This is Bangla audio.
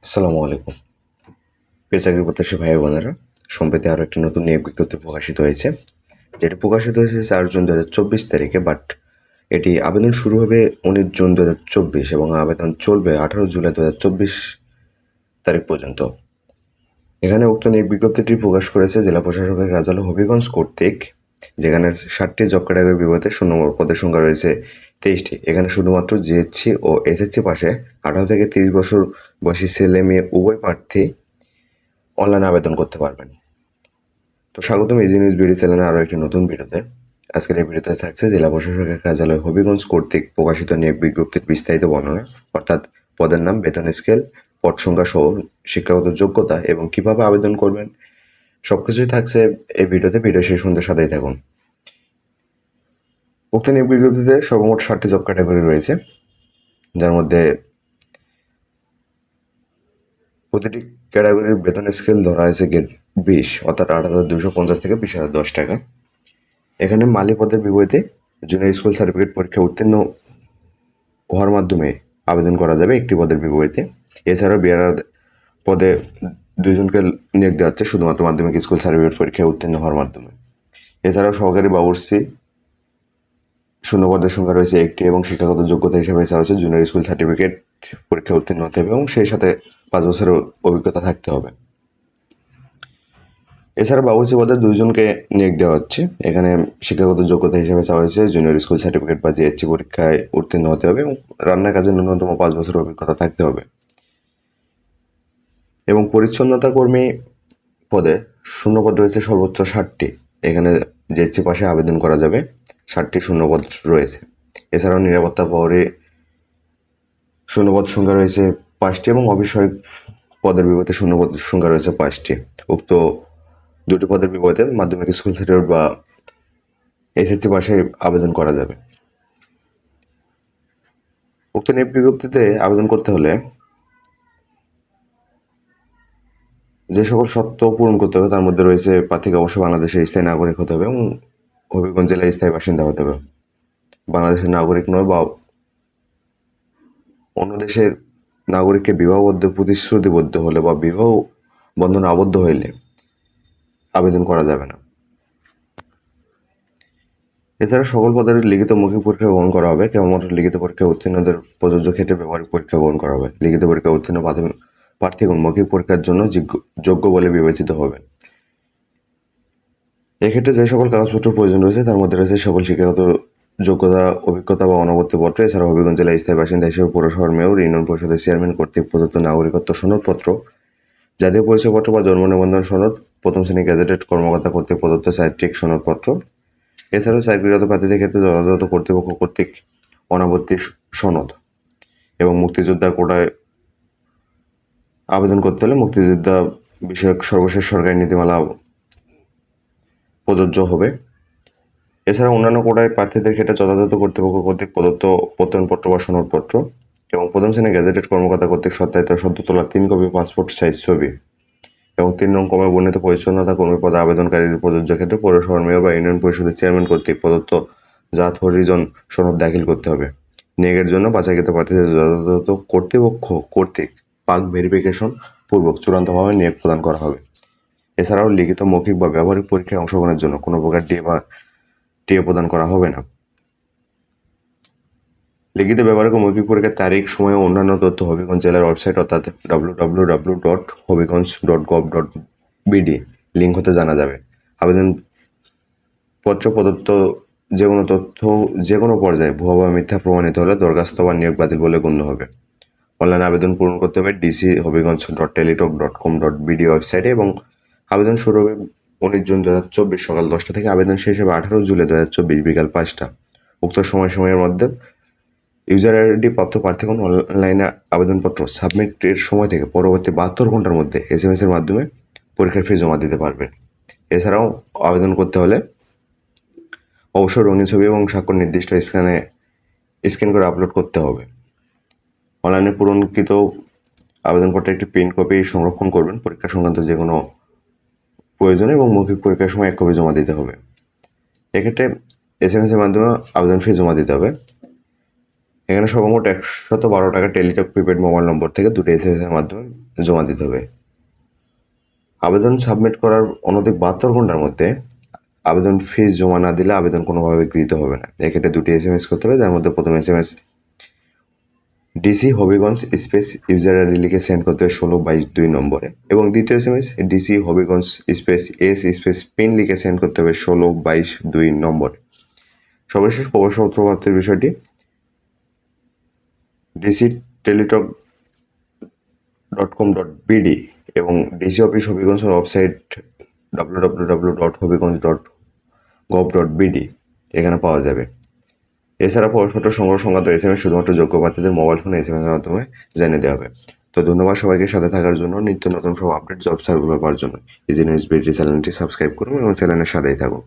আসসালামু আলাইকুম। প্রিয় চাকরি প্রত্যাশী ভাই বোনেরা, সম্প্রতি আরও একটি নতুন নিয়োগ বিজ্ঞপ্তি প্রকাশিত হয়েছে, যেটি প্রকাশিত হয়েছে 4 জুন 2024 তারিখে। বাট এটি আবেদন শুরু হবে 19 জুন 2024 এবং আবেদন চলবে 18 জুলাই 2024 তারিখ পর্যন্ত। এখানে উক্ত নিয়োগ বিজ্ঞপ্তিটি প্রকাশ করেছে জেলা প্রশাসকের কার্যালয় হবিগঞ্জ কর্তৃক, যেখানে 60টি জব ক্যাটাগরি বিভাগে শূন্য পদের সংখ্যা রয়েছে 23টি। এখানে শুধুমাত্র জিএসসি ও এসএসসি পাশে 18 থেকে 30 বছর বয়সী ছেলে মেয়ে উভয় প্রার্থী অনলাইনে আবেদন করতে পারবেন। তো স্বাগতম ইজি নিউজ বিডি চ্যানেলে আরও একটি নতুন ভিডিওতে। আজকের এই ভিডিওতে থাকছে জেলা প্রশাসকের কার্যালয় হবিগঞ্জ কর্তৃক প্রকাশিত নিয়োগ বিজ্ঞপ্তির বিস্তারিত বর্ণনা, অর্থাৎ পদের নাম, বেতন স্কেল, পদ সংখ্যা সহ শিক্ষাগত যোগ্যতা এবং কিভাবে আবেদন করবেন, সবকিছুই থাকছে এই ভিডিওতে। ভিডিও শেষ পর্যন্ত সাথেই থাকুন। উক্ত নিয়োগ বিজ্ঞপ্তিতে সর্বমোট 60টি জব ক্যাটাগরি রয়েছে, যার মধ্যে প্রতিটি ক্যাটাগরির বেতন স্কেল ধরা হয়েছে গ্রেড 20, অর্থাৎ 8,250 থেকে 20,010 টাকা। এখানে মালি পদের বিপরীতে জুনিয়র স্কুল সার্টিফিকেট পরীক্ষা উত্তীর্ণ হওয়ার মাধ্যমে আবেদন করা যাবে একটি পদের বিপরীতে। এছাড়াও বিআরআর পদে 2 জনকে নিয়োগ দেওয়া হচ্ছে শুধুমাত্র মাধ্যমিক স্কুল সার্টিফিকেট পরীক্ষায় উত্তীর্ণ হওয়ার মাধ্যমে। এছাড়াও সহকারী বাবুর্চি শূন্য পদের সংখ্যা রয়েছে 1টি এবং শিক্ষাগত যোগ্যতা হিসেবে চাওয়া হচ্ছে জুনিয়র স্কুল সার্টিফিকেট পরীক্ষায় উত্তীর্ণ হতে হবে এবং সেই সাথে 5 বছরের অভিজ্ঞতা থাকতে হবে। এছাড়া বাবুর্চি পদে 2 জনকে নিয়োগ দেওয়া হচ্ছে। এখানে শিক্ষাগত যোগ্যতা হিসেবে চাওয়া হয়েছে জুনিয়র স্কুল সার্টিফিকেট বা জিএসসি পরীক্ষায় উত্তীর্ণ হতে হবে এবং রান্নার কাজে ন্যূনতম 5 বছরের অভিজ্ঞতা থাকতে হবে। এবং পরিচ্ছন্নতা কর্মী পদে শূন্যপদ রয়েছে সর্বোচ্চ 60টি। এখানে জিএসসি পাশে আবেদন করা যাবে। 60টি শূন্যপদ রয়েছে। এছাড়াও নিরাপত্তা প্রহরী শূন্যপদ সংখ্যা রয়েছে 5টি এবং অফিস পদের বিপরীতে শূন্যপদ সংখ্যা রয়েছে 5টি। উক্ত 2টি পদের বিপরীতে মাধ্যমিক স্কুল সার্টিফিকেট বা এসএসসি পাশে আবেদন করা যাবে। উক্ত নিয়োগ বিজ্ঞপ্তিতে আবেদন করতে হলে যে সকল শর্ত পূরণ করতে হবে তার মধ্যে রয়েছে প্রার্থীকে অবশ্যই বাংলাদেশের স্থায়ী নাগরিক হতে হবে এবং হবিগঞ্জ জেলার স্থায়ী বাসিন্দা হতে হবে। বাংলাদেশের নাগরিক নয় বা অন্য দেশের নাগরিককে বিবাহবদ্ধ প্রতিশ্রুতিবদ্ধ হলে বা বিবাহ বন্ধনে আবদ্ধ হইলে আবেদন করা যাবে না। এছাড়া সকল পদের লিখিত মৌখিক পরীক্ষা গ্রহণ করা হবে। কেবলমাত্র লিখিত পরীক্ষায় উত্তীর্ণদের প্রযোজ্য ক্ষেত্রে ব্যবহারিক পরীক্ষা গ্রহণ করা হবে। লিখিত পরীক্ষায় উত্তীর্ণ প্রার্থীগণ মৌখিক পরীক্ষার জন্য যোগ্য বলে বিবেচিত হবে। এক্ষেত্রে যে সকল কাগজপত্র প্রয়োজন রয়েছে তার মধ্যে রয়েছে সকল শিক্ষাগত যোগ্যতা, অভিজ্ঞতা বা অনাবর্তিপত্র। এছাড়া হবিগঞ্জ জেলার স্থায়ী বাসিন্দা হিসেবে পৌরশহর মেয়র, ইউনিয়ন পরিষদের চেয়ারম্যান কর্তৃক প্রদত্ত নাগরিকত্ব সনদপত্র, জাতীয় পরিচয়পত্র বা জন্ম নিবন্ধন সনদ, প্রথম শ্রেণী গ্যাজেটেড কর্মকর্তা কর্তৃক প্রদত্ত চারিত্রিক সনদপত্র। এছাড়াও চাকরিরত প্রার্থীদের ক্ষেত্রে যথাযথ কর্তৃপক্ষ কর্তৃক অনাবর্তি সনদ এবং মুক্তিযোদ্ধা কোটায় আবেদন করতে হলে মুক্তিযোদ্ধা বিষয়ক সর্বশেষ সরকারি নীতিমালা প্রযোজ্য হবে। এছাড়া অন্যান্য কোটায় প্রার্থীদের ক্ষেত্রে যথাযথ কর্তৃপক্ষ কর্তৃক প্রদত্ত প্রত্যয়নপত্র বা সনদপত্র এবং প্রথম শ্রেণীর গ্যাজেটেড কর্মকর্তা কর্তৃক সত্যায়িত সদ্য তোলা 3 কপি পাসপোর্ট সাইজ ছবি এবং 3 নং ক্রমে বর্ণিত পরিচ্ছন্নতা কর্মী পদে আবেদনকারীর প্রযোজ্য ক্ষেত্রে পৌরশহর মেয়র বা ইউনিয়ন পরিষদের চেয়ারম্যান কর্তৃক প্রদত্ত জাত হরিজন সনদ দাখিল করতে হবে। নিয়োগের জন্য বাছাইকৃত প্রার্থীদের যথাযথ কর্তৃপক্ষ কর্তৃক পাক ভেরিফিকেশন পূর্বক চূড়ান্তভাবে নিয়োগ প্রদান করা হবে। এছাড়াও লিখিত, মৌখিক বা ব্যবহারিক পরীক্ষায় অংশগ্রহণের জন্য কোনো প্রকার টিএ প্রদান করা হবে না। লিখিত, ব্যবহারিক ও মৌখিক পরীক্ষার তারিখ, সময় ও অন্যান্য তথ্য হবিগঞ্জ জেলার ওয়েবসাইট অর্থাৎ www.hobigons.gov.bd লিঙ্ক হতে জানা যাবে। আবেদনপত্র প্রদত্ত যে কোনো তথ্য যে কোনো পর্যায়ে ভুয়া বা মিথ্যা প্রমাণিত হলে দরখাস্ত বা নিয়োগ বাতিল বলে গণ্য হবে। অনলাইনে আবেদন পূরণ করতে হবে dc-hobigons.teletalk.com.bd ওয়েবসাইটে এবং আবেদন শুরু হবে 19 জুন 2024 সকাল 10টা থেকে। আবেদন শেষ হবে 18 জুলাই 2024 বিকাল 5টা। উক্ত সময়ের মধ্যে ইউজার আইডি প্রাপ্ত প্রার্থীগণ অনলাইনে আবেদনপত্র সাবমিটের সময় থেকে পরবর্তী 72 ঘন্টার মধ্যে এসএমএস এর মাধ্যমে পরীক্ষার ফি জমা দিতে পারবেন। এছাড়াও আবেদন করতে হলে অবশ্যই রঙিন ছবি এবং স্বাক্ষর নির্দিষ্ট স্ক্যান করে আপলোড করতে হবে। অনলাইনে পূরণকৃত আবেদনপত্রে একটি প্রিন্ট কপি সংরক্ষণ করবেন পরীক্ষা সংক্রান্ত যে কোনো প্রয়োজনে এবং মৌখিক পরীক্ষার সময় 1 কপি জমা দিতে হবে। এক্ষেত্রে এসএমএস এর মাধ্যমে আবেদন ফি জমা দিতে হবে। এখানে সর্বমোট 112 টাকা টেলিটক প্রিপেড মোবাইল নম্বর থেকে 2টি SMS এর মাধ্যমে জমা দিতে হবে। আবেদন সাবমিট করার অনধিক 72 ঘন্টার মধ্যে আবেদন ফিস জমা না দিলে আবেদন কোনোভাবে গৃহীত হবে না। এক্ষেত্রে 2টি SMS করতে হবে, যার মধ্যে প্রথম SMS DC Habiganj space user ID লিখে সেন্ড করতে হবে 1622 নম্বরে, এবং দ্বিতীয় SMS DC Habiganj space S space pin লিখে সেন্ড করতে হবে 1622 নম্বরে। সর্বশেষ প্রবেশপত্র প্রাপ্তির বিষয়টি ডিসি টেলিটক .com.bd এবং ডিসি অফিস হবিগঞ্জের ওয়েবসাইট www.hobigঞ্জ.gov.bd এখানে পাওয়া যাবে। এছাড়া প্রবেশপত্র সংগ্রহ সংক্রান্ত SMS শুধুমাত্র যোগ্য প্রার্থীদের মোবাইল ফোনে SMS এর মাধ্যমে জানিয়ে দেওয়া হবে। তো ধন্যবাদ সবাইকে সাথে থাকার জন্য। নিত্য নতুন সব আপডেট জব সার্কুলার পাওয়ার জন্য ইজি নিউজ বিডি চ্যানেলটি সাবস্ক্রাইব করুন এবং চ্যানেলের সাথেই থাকুন।